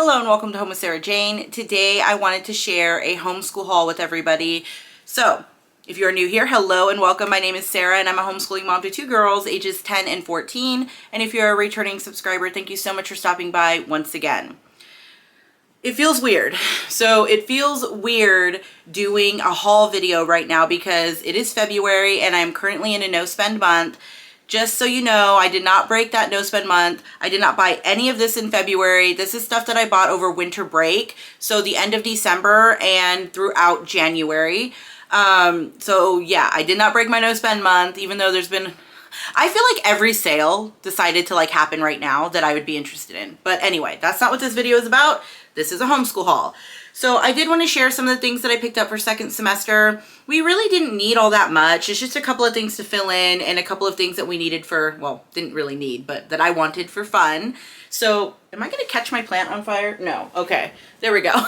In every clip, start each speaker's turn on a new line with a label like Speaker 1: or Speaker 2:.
Speaker 1: Hello and welcome to Home with Sarah Jane. Today I wanted to share a homeschool haul with everybody. So if you're new here, hello and welcome. My name is Sarah and I'm a homeschooling mom to two girls ages 10 and 14. And if you're a returning subscriber, thank you so much for stopping by once again. It feels weird. So it feels weird doing a haul video right now because it is February and I'm currently in a no spend month. Just so you know, I did not break that no spend month. I did not buy any of this in February. This is stuff that I bought over winter break. So the end of December and throughout January. So yeah, I did not break my no spend month, even though there's been, I feel like every sale decided to like happen right now that I would be interested in. But anyway, that's not what this video is about. This is a homeschool haul. So I did want to share some of the things that I picked up for second semester. We really didn't need all that much. It's just a couple of things to fill in and a couple of things that we needed for, well, didn't really need, but that I wanted for fun. So am I going to catch my plant on fire? No. Okay. There we go.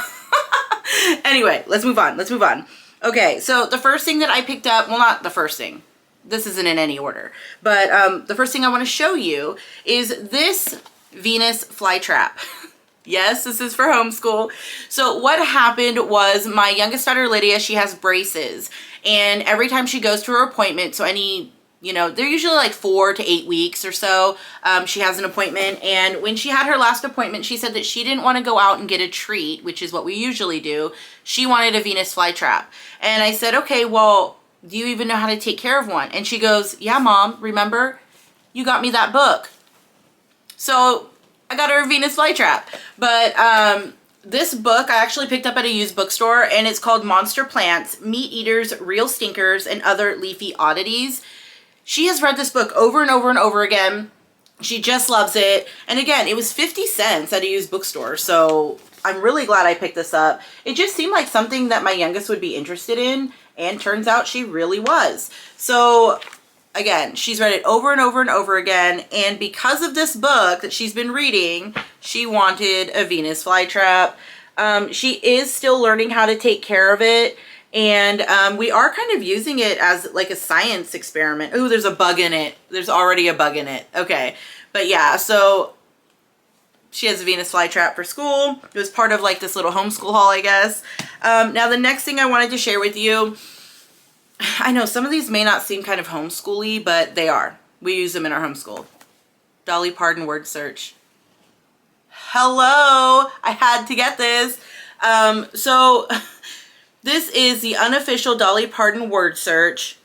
Speaker 1: Anyway, let's move on. Let's move on. Okay. So the first thing that I picked up, well, not the first thing. This isn't in any order, but the first thing I want to show you is this Venus flytrap. Yes, this is for homeschool. So what happened was my youngest daughter, Lydia, she has braces. And every time she goes to her appointment, so any, you know, they're usually like 4 to 8 weeks or so, she has an appointment. And when she had her last appointment, she said that she didn't want to go out and get a treat, which is what we usually do. She wanted a Venus flytrap. And I said, okay, well, do you even know how to take care of one? And she goes, yeah, Mom, remember? You got me that book. So I got her a Venus flytrap. But this book I actually picked up at a used bookstore, and it's called Monster Plants, Meat Eaters, Real Stinkers, and Other Leafy Oddities. She has read this book over and over and over again. She just loves it. And again, it was 50 cents at a used bookstore, so I'm really glad I picked this up. It just seemed like something that my youngest would be interested in, and turns out she really was. So again, she's read it over and over and over again, and because of this book that she's been reading, she wanted a Venus flytrap. She is still learning how to take care of it, and we are kind of using it as like a science experiment. Ooh, there's a bug in it. There's already a bug in it. Okay, but yeah, so she has a Venus flytrap for school. It was part of like this little homeschool haul, I guess. Now the next thing I wanted to share with you, I know some of these may not seem kind of homeschooly, but they are. We use them in our homeschool. Dolly Parton word search. Hello, I had to get this. So this is the unofficial Dolly Parton word search.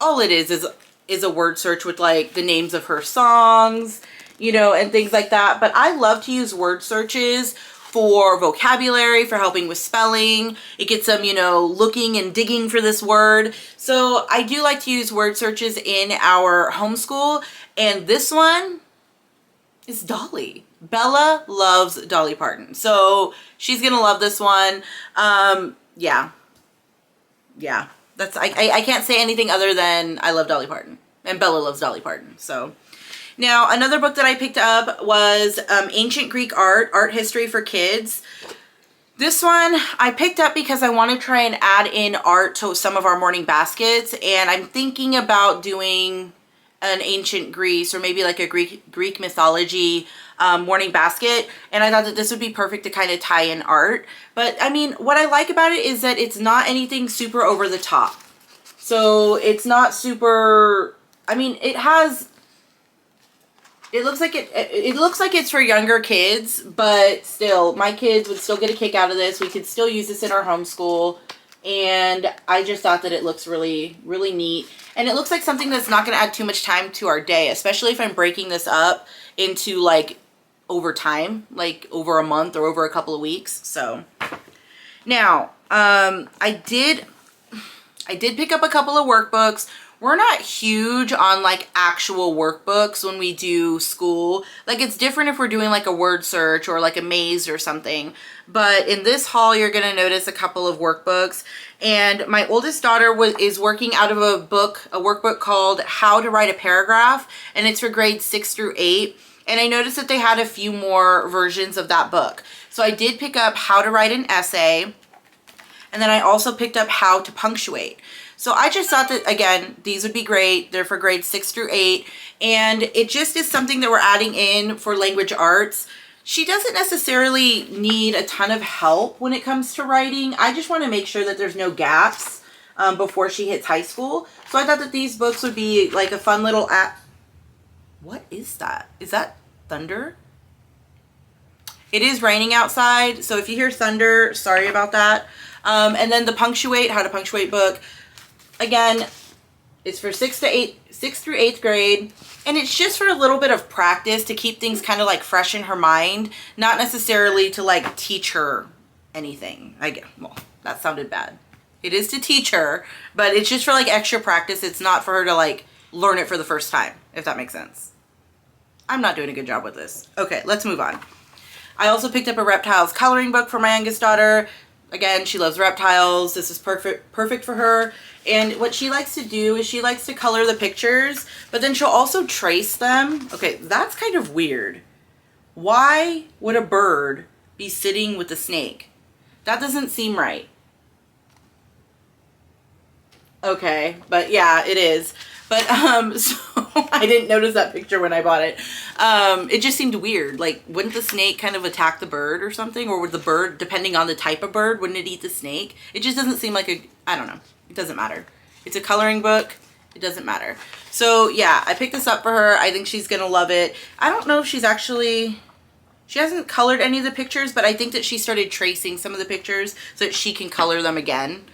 Speaker 1: All it is a word search with like the names of her songs, you know, and things like that. But I love to use word searches for vocabulary, for helping with spelling. It gets them, you know, looking and digging for this word. So I do like to use word searches in our homeschool. And this one is Dolly. Bella loves Dolly Parton. So she's gonna love this one. Yeah. That's I can't say anything other than I love Dolly Parton. And Bella loves Dolly Parton. So now, another book that I picked up was Ancient Greek Art History for Kids. This one I picked up because I want to try and add in art to some of our morning baskets, and I'm thinking about doing an ancient Greece or maybe like a Greek mythology morning basket, and I thought that this would be perfect to kind of tie in art. But I mean, what I like about it is that it's not anything super over the top. So it's not super, I mean, it looks like it looks like it's for younger kids, but still, my kids would still get a kick out of this. We could still use this in our homeschool, and I just thought that it looks really, really neat. And it looks like something that's not going to add too much time to our day, especially if I'm breaking this up into like over time, like over a month or over a couple of weeks. So now, I did pick up a couple of workbooks. We're not huge on like actual workbooks when we do school. Like it's different if we're doing like a word search or like a maze or something. But in this haul, you're going to notice a couple of workbooks. And my oldest daughter is working out of a workbook called How to Write a Paragraph. And it's for grades 6 through 8. And I noticed that they had a few more versions of that book. So I did pick up How to Write an Essay. And then I also picked up How to Punctuate. So I just thought that, again, these would be great. They're for grades 6 through 8. And it just is something that we're adding in for language arts. She doesn't necessarily need a ton of help when it comes to writing. I just want to make sure that there's no gaps before she hits high school. So I thought that these books would be like a fun little app. What is that? Is that thunder? It is raining outside, so if you hear thunder, sorry about that. And then the Punctuate, How to Punctuate book. Again, it's for 6th through 8th grade. And it's just for a little bit of practice to keep things kind of like fresh in her mind. Not necessarily to like teach her anything. Well, that sounded bad. It is to teach her, but it's just for like extra practice. It's not for her to like learn it for the first time, if that makes sense. I'm not doing a good job with this. Okay, let's move on. I also picked up a Reptiles coloring book for my youngest daughter. Again, she loves reptiles. This is perfect for her. And what she likes to do is she likes to color the pictures, but then she'll also trace them. Okay, that's kind of weird. Why would a bird be sitting with a snake? That doesn't seem right. Okay, but yeah, it is. But so I didn't notice that picture when I bought it. It just seemed weird. Like, wouldn't the snake kind of attack the bird or something? Or would the bird, depending on the type of bird, wouldn't it eat the snake? It just doesn't seem like I don't know. It doesn't matter. It's a coloring book. It doesn't matter. So yeah, I picked this up for her. I think she's gonna love it. I don't know if she hasn't colored any of the pictures, but I think that she started tracing some of the pictures so that she can color them again.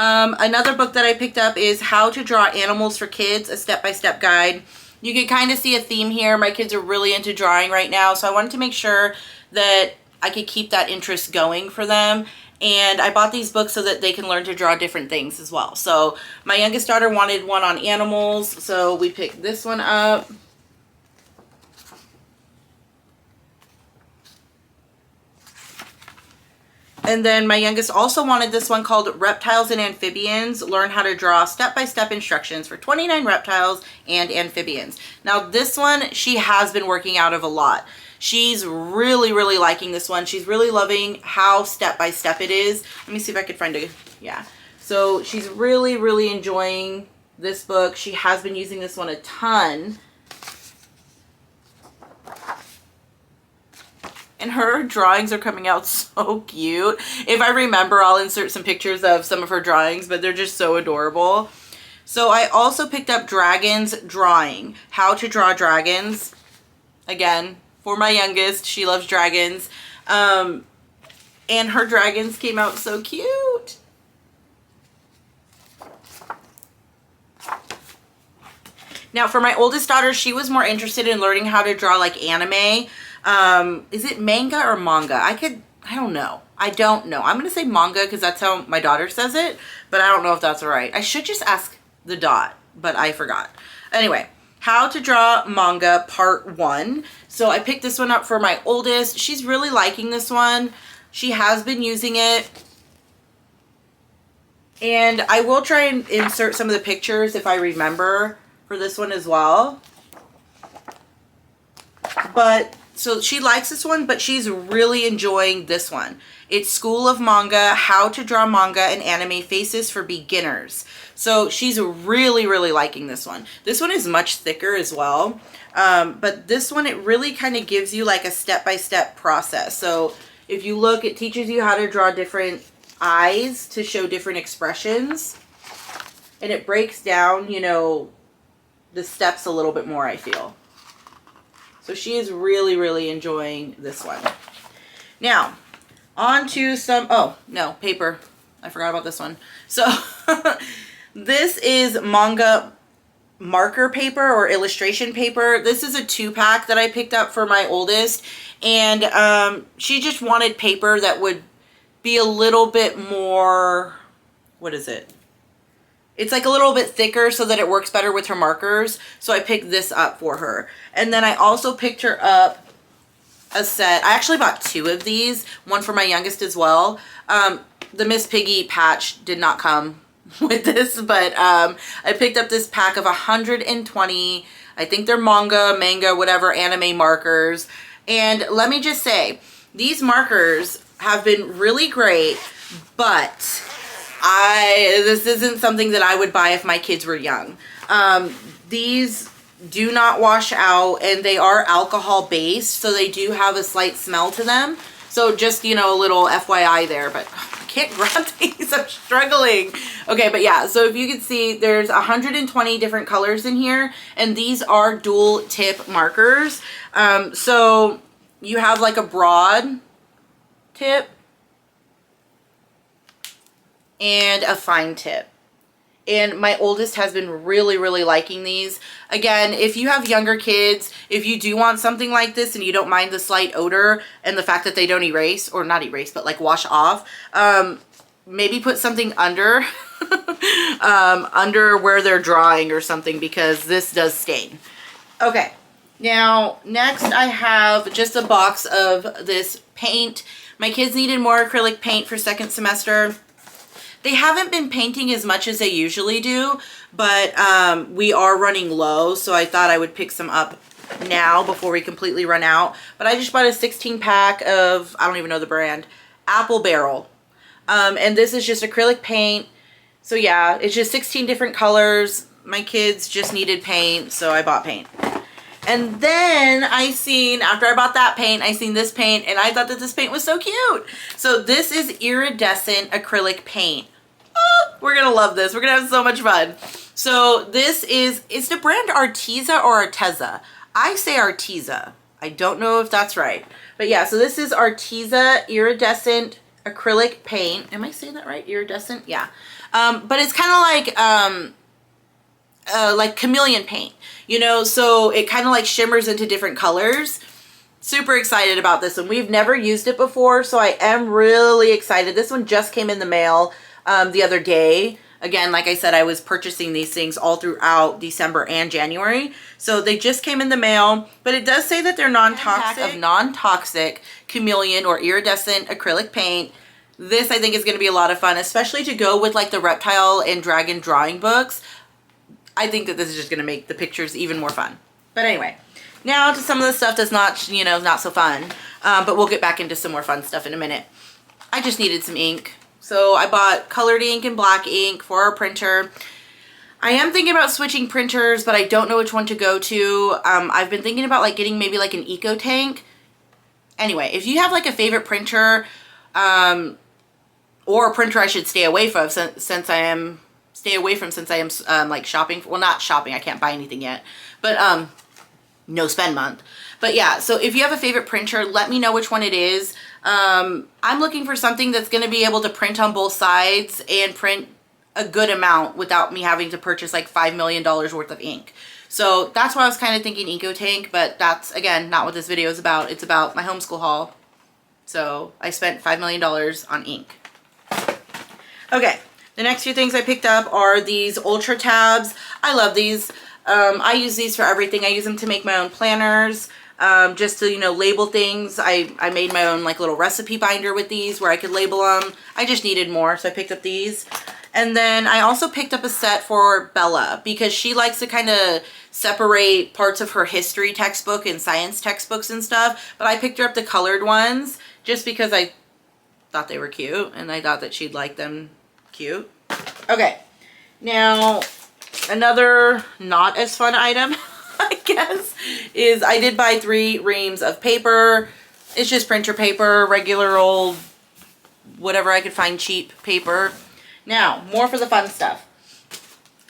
Speaker 1: Another book that I picked up is How to Draw Animals for Kids, a step-by-step guide. You can kind of see a theme here. My kids are really into drawing right now, so I wanted to make sure that I could keep that interest going for them. And I bought these books so that they can learn to draw different things as well. So my youngest daughter wanted one on animals, so we picked this one up. And then my youngest also wanted this one called Reptiles and Amphibians. Learn how to draw step-by-step instructions for 29 reptiles and amphibians. Now this one, she has been working out of a lot. She's really, really liking this one. She's really loving how step-by-step it is. Let me see if I could find yeah. So she's really, really enjoying this book. She has been using this one a ton. And her drawings are coming out so cute. If I remember, I'll insert some pictures of some of her drawings, but they're just so adorable. So I also picked up Dragons Drawing, How to Draw Dragons. Again, for my youngest, she loves dragons. And her dragons came out so cute. Now for my oldest daughter, she was more interested in learning how to draw like anime. Is it manga or manga? I don't know. I don't know. I'm going to say manga because that's how my daughter says it, but I don't know if that's right. I should just ask the dot, but I forgot. Anyway, How to Draw Manga Part 1. So I picked this one up for my oldest. She's really liking this one. She has been using it. And I will try and insert some of the pictures if I remember for this one as well. But so she likes this one, but she's really enjoying this one. It's School of Manga, How to Draw Manga and Anime Faces for Beginners. So she's really, really liking this one. This one is much thicker as well. But this one, it really kind of gives you like a step-by-step process. So if you look, it teaches you how to draw different eyes to show different expressions. And it breaks down, you know, the steps a little bit more, I feel. So she is really, really enjoying this one. Now, on to some, oh, no, paper. I forgot about this one. So, this is manga marker paper or illustration paper. This is a 2-pack that I picked up for my oldest. And she just wanted paper that would be a little bit more, what is it? It's like a little bit thicker so that it works better with her markers. So I picked this up for her. And then I also picked her up a set. I actually bought 2 of these. One for my youngest as well. The Miss Piggy patch did not come with this. But I picked up this pack of 120. I think they're manga, whatever, anime markers. And let me just say, these markers have been really great. But this isn't something that I would buy if my kids were young. These do not wash out, and they are alcohol based, so they do have a slight smell to them. So just, you know, a little FYI there, but I can't grab these, I'm struggling. Okay, but yeah, so if you can see, there's 120 different colors in here, and these are dual tip markers. So you have like a broad tip and a fine tip. And my oldest has been really, really liking these. Again, if you have younger kids, if you do want something like this and you don't mind the slight odor and the fact that they don't erase, or not erase, but like wash off, maybe put something under, under where they're drawing or something, because this does stain. Okay, now next I have just a box of this paint. My kids needed more acrylic paint for second semester. They haven't been painting as much as they usually do, but we are running low, so I thought I would pick some up now before we completely run out. But I just bought a 16 pack of, I don't even know the brand, Apple Barrel. And this is just acrylic paint. So yeah, it's just 16 different colors. My kids just needed paint, so I bought paint. And then after I bought that paint, I seen this paint, and I thought that this paint was so cute. So this is iridescent acrylic paint. Oh, we're gonna love this. We're gonna have so much fun. So this is the brand Arteza or Arteza? I say Arteza. I don't know if that's right. But yeah, so this is Arteza iridescent acrylic paint. Am I saying that right? Iridescent? Yeah. But it's kind of like chameleon paint, you know, so it kind of like shimmers into different colors. Super excited about this one. We've never used it before, so I am really excited. This one just came in the mail the other day. Again, like I said, I was purchasing these things all throughout December and January, so they just came in the mail. But it does say that they're non-toxic chameleon or iridescent acrylic paint. This I think is going to be a lot of fun, especially to go with like the reptile and dragon drawing books. I think that this is just going to make the pictures even more fun. But anyway, now to some of the stuff that's not, you know, not so fun. But we'll get back into some more fun stuff in a minute. I just needed some ink. So I bought colored ink and black ink for our printer. I am thinking about switching printers, but I don't know which one to go to. I've been thinking about like getting maybe like an eco tank. Anyway, if you have like a favorite printer, or a printer I should stay away from since I am like shopping. Well, not shopping, I can't buy anything yet, but no spend month. But yeah, so if you have a favorite printer, let me know which one it is. I'm looking for something that's going to be able to print on both sides and print a good amount without me having to purchase like $5 million worth of ink. So that's why I was kind of thinking eco tank, but that's again not what this video is about. It's about my homeschool haul. So I spent $5 million on ink. Okay. The next few things I picked up are these Ultra tabs. I love these. I use these for everything. I use them to make my own planners, just to, you know, label things. I made my own like little recipe binder with these where I could label them. I just needed more, so I picked up these. And then I also picked up a set for Bella because she likes to kind of separate parts of her history textbook and science textbooks and stuff. But I picked her up the colored ones just because I thought they were cute and I thought that she'd like them. Cute. Okay, now another not as fun item I guess is I did buy 3 reams of paper. It's just printer paper, regular old whatever I could find cheap paper. Now more for the fun stuff.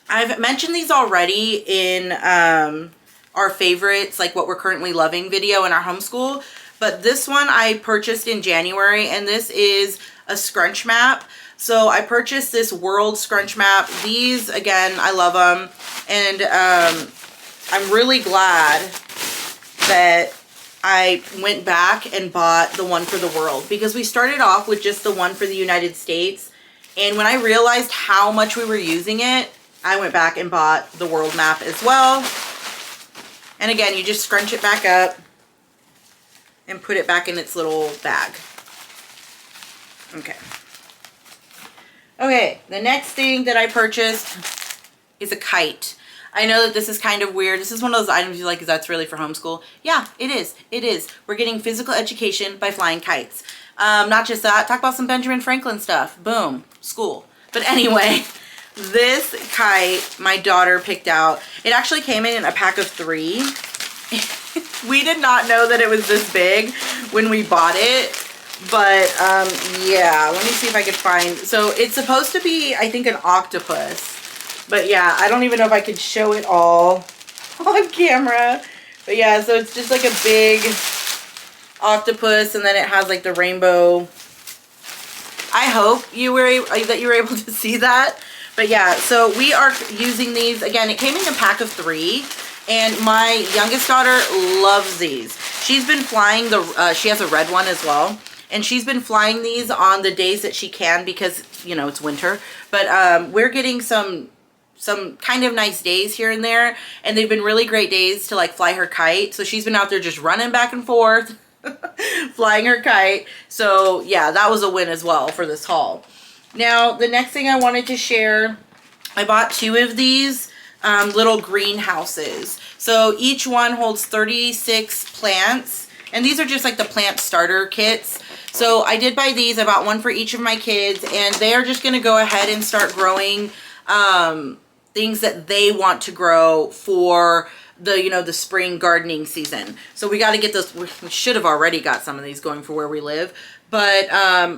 Speaker 1: I've mentioned these already in our favorites, like what we're currently loving video in our homeschool, but this one I purchased in January, and this is a Scrunch Map. So I purchased this World Scrunch Map. These, again, I love them. And I'm really glad that I went back and bought the one for the world, because we started off with just the one for the United States. And when I realized how much we were using it, I went back and bought the world map as well. And again, you just scrunch it back up and put it back in its little bag. Okay. Okay, the next thing that I purchased is a kite. I know that this is kind of weird. This is one of those items you're like, is that's really for homeschool? Yeah, it is. It is. We're getting physical education by flying kites. Not just that, talk about some Benjamin Franklin stuff. Boom, school. But anyway, this kite my daughter picked out. It actually came in a pack of 3. We did not know that it was this big when we bought it. But yeah, let me see if I can find. So it's supposed to be, I think, an octopus. But yeah, I don't even know if I could show it all on camera. But yeah, so it's just like a big octopus, and then it has like the rainbow. I hope that you were able to see that. But yeah, so we are using these. Again, it came in a pack of 3, and my youngest daughter loves these. She's been flying she has a red one as well, and she's been flying these on the days that she can because, you know, it's winter. But we're getting some kind of nice days here and there, and they've been really great days to like fly her kite. So she's been out there just running back and forth flying her kite. So yeah, that was a win as well for this haul. Now the next thing I wanted to share, I bought 2 of these little greenhouses. So each one holds 36 plants, and these are just like the plant starter kits. So I did buy these. I bought one for each of my kids, and they are just going to go ahead and start growing things that they want to grow for the, you know, the spring gardening season. So we got to get those. We should have already got some of these going for where we live. But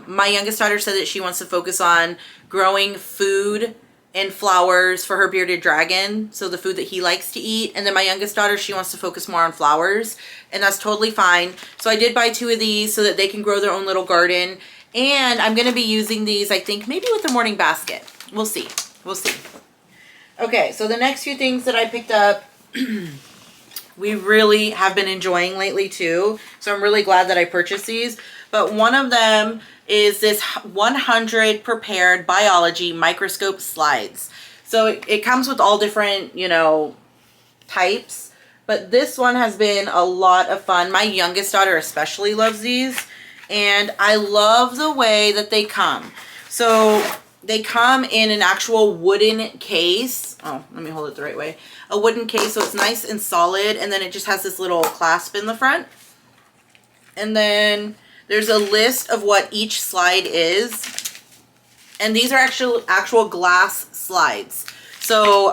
Speaker 1: my youngest daughter said that she wants to focus on growing food and flowers for her bearded dragon. So the food that he likes to eat. And then my youngest daughter, she wants to focus more on flowers. And that's totally fine. So I did buy 2 of these so that they can grow their own little garden. And I'm going to be using these, I think, maybe with the morning basket. We'll see. We'll see. Okay, so the next few things that I picked up, we really have been enjoying lately too. So I'm really glad that I purchased these. But one of them is this 100 prepared biology microscope slides. So it comes with all different, you know, types. But this one has been a lot of fun. My youngest daughter especially loves these. And I love the way that they come. So they come in an actual wooden case. Oh, let me hold it the right way. A wooden case, so it's nice and solid. And then it just has this little clasp in the front. And then there's a list of what each slide is. And these are actual glass slides. So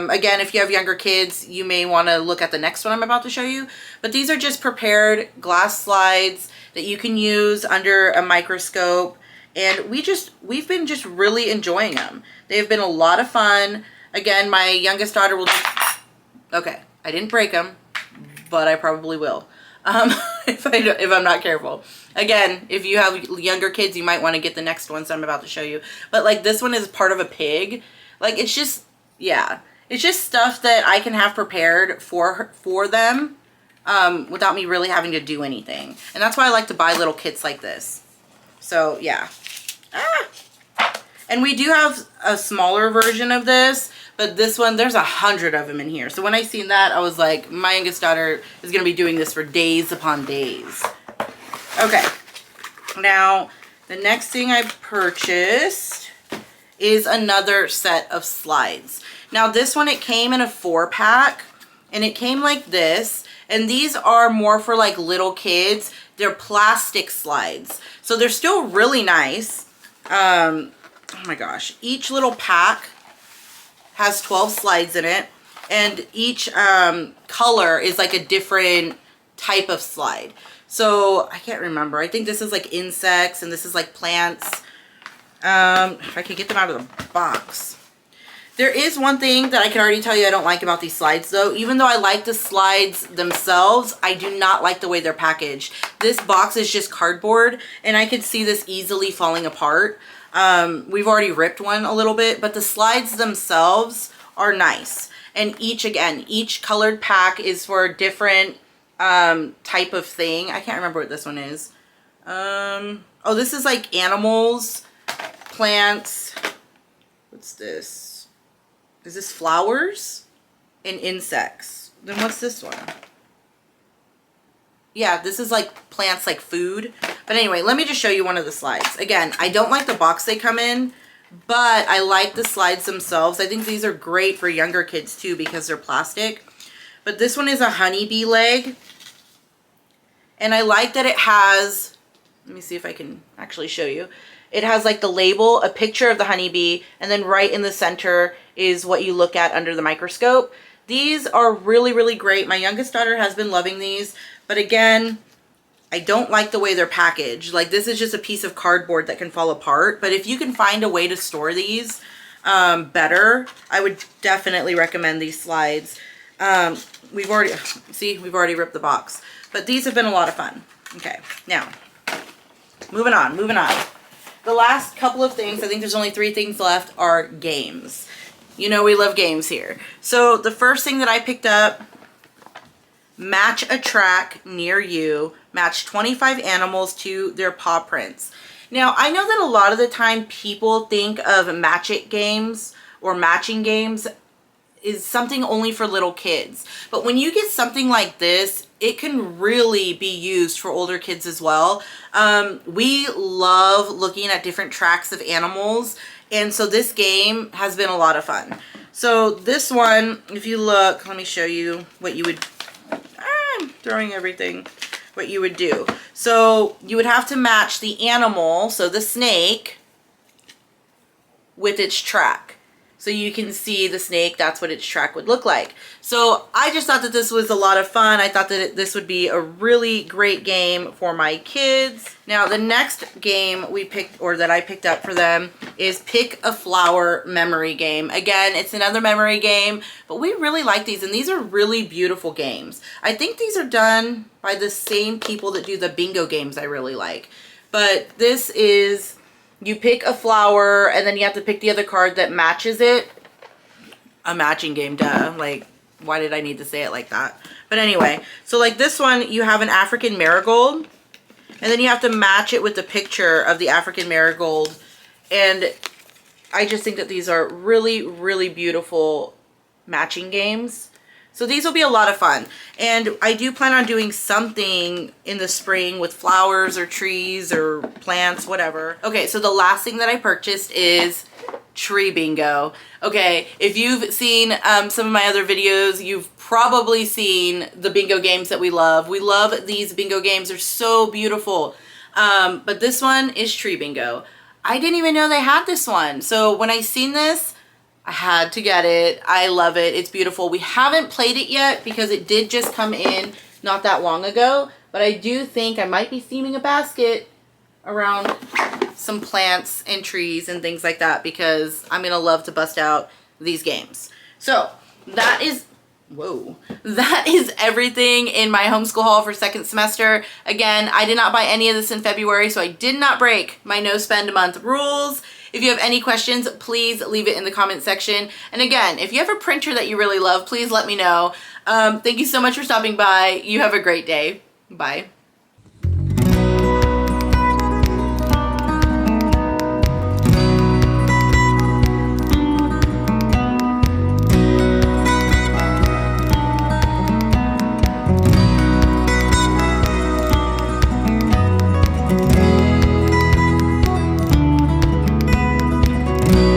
Speaker 1: again, if you have younger kids, you may want to look at the next one I'm about to show you. But these are just prepared glass slides that you can use under a microscope. And we've been just really enjoying them. They've been a lot of fun. Again, my youngest daughter will just, okay, I didn't break them, but I probably will if I'm not careful. Again, if you have younger kids, you might want to get the next ones I'm about to show you. But like this one is part of a pig. Like it's just, yeah, it's just stuff that I can have prepared for them without me really having to do anything. And that's why I like to buy little kits like this. So yeah. And we do have a smaller version of this, but this one, there's 100 of them in here. So when I seen that, I was like, my youngest daughter is going to be doing this for days upon days. Okay. Now, the next thing I purchased is another set of slides. Now this one, it came in a 4-pack, and it came like this. And these are more for like little kids. They're plastic slides. So they're still really nice. Oh my gosh. Each little pack has 12 slides in it. And each color is like a different type of slide. So I can't remember. I think this is like insects and this is like plants. If I could get them out of the box. There is one thing that I can already tell you I don't like about these slides though. Even though I like the slides themselves, I do not like the way they're packaged. This box is just cardboard, and I could see this easily falling apart. We've already ripped one a little bit, but the slides themselves are nice. And each colored pack is for a different type of thing. I can't remember what this one is. Oh, this is like animals, plants. What's this? Is this flowers and insects? Then what's this one? Yeah, this is like plants, like food. But anyway, let me just show you one of the slides. Again, I don't like the box they come in, but I like the slides themselves. I think these are great for younger kids too because they're plastic. But this one is a honeybee leg. And I like that it has, let me see if I can actually show you. It has like the label, a picture of the honeybee, and then right in the center is what you look at under the microscope. These are really, really great. My youngest daughter has been loving these, but again, I don't like the way they're packaged. Like, this is just a piece of cardboard that can fall apart, but if you can find a way to store these better, I would definitely recommend these slides. We've already ripped the box, but these have been a lot of fun. Okay, now, moving on. The last couple of things, I think there's only 3 things left, are games. You know we love games here. So the first thing that I picked up, match a track near you. Match 25 animals to their paw prints. Now, I know that a lot of the time people think of match-it games or matching games is something only for little kids. But when you get something like this, it can really be used for older kids as well. We love looking at different tracks of animals, and so this game has been a lot of fun. So this one, if you look, let me show you what you would, I'm throwing everything, what you would do. So you would have to match the animal, so the snake, with its track. So you can see the snake, that's what its track would look like. So I just thought that this was a lot of fun. I thought that this would be a really great game for my kids. Now the next game we picked, or that I picked up for them, is Pick a Flower memory game. Again, it's another memory game, but we really like these, and these are really beautiful games. I think these are done by the same people that do the bingo games I really like. But this is, you pick a flower, and then you have to pick the other card that matches it. A matching game, duh. Like, why did I need to say it like that? But anyway, so like this one, you have an African marigold, and then you have to match it with the picture of the African marigold. And I just think that these are really, really beautiful matching games. So these will be a lot of fun. And I do plan on doing something in the spring with flowers or trees or plants, whatever. Okay, so the last thing that I purchased is tree bingo. Okay, if you've seen some of my other videos, you've probably seen the bingo games that we love. We love these bingo games. They're so beautiful. But this one is tree bingo. I didn't even know they had this one. So when I seen this, I had to get it. I love it. It's beautiful. We haven't played it yet because it did just come in not that long ago, but I do think I might be theming a basket around some plants and trees and things like that because I'm going to love to bust out these games. So that is, that is everything in my homeschool haul for second semester. Again, I did not buy any of this in February, so I did not break my no spend a month rules. If you have any questions, please leave it in the comment section. And again, if you have a printer that you really love, please let me know. Thank you so much for stopping by. You have a great day. Bye.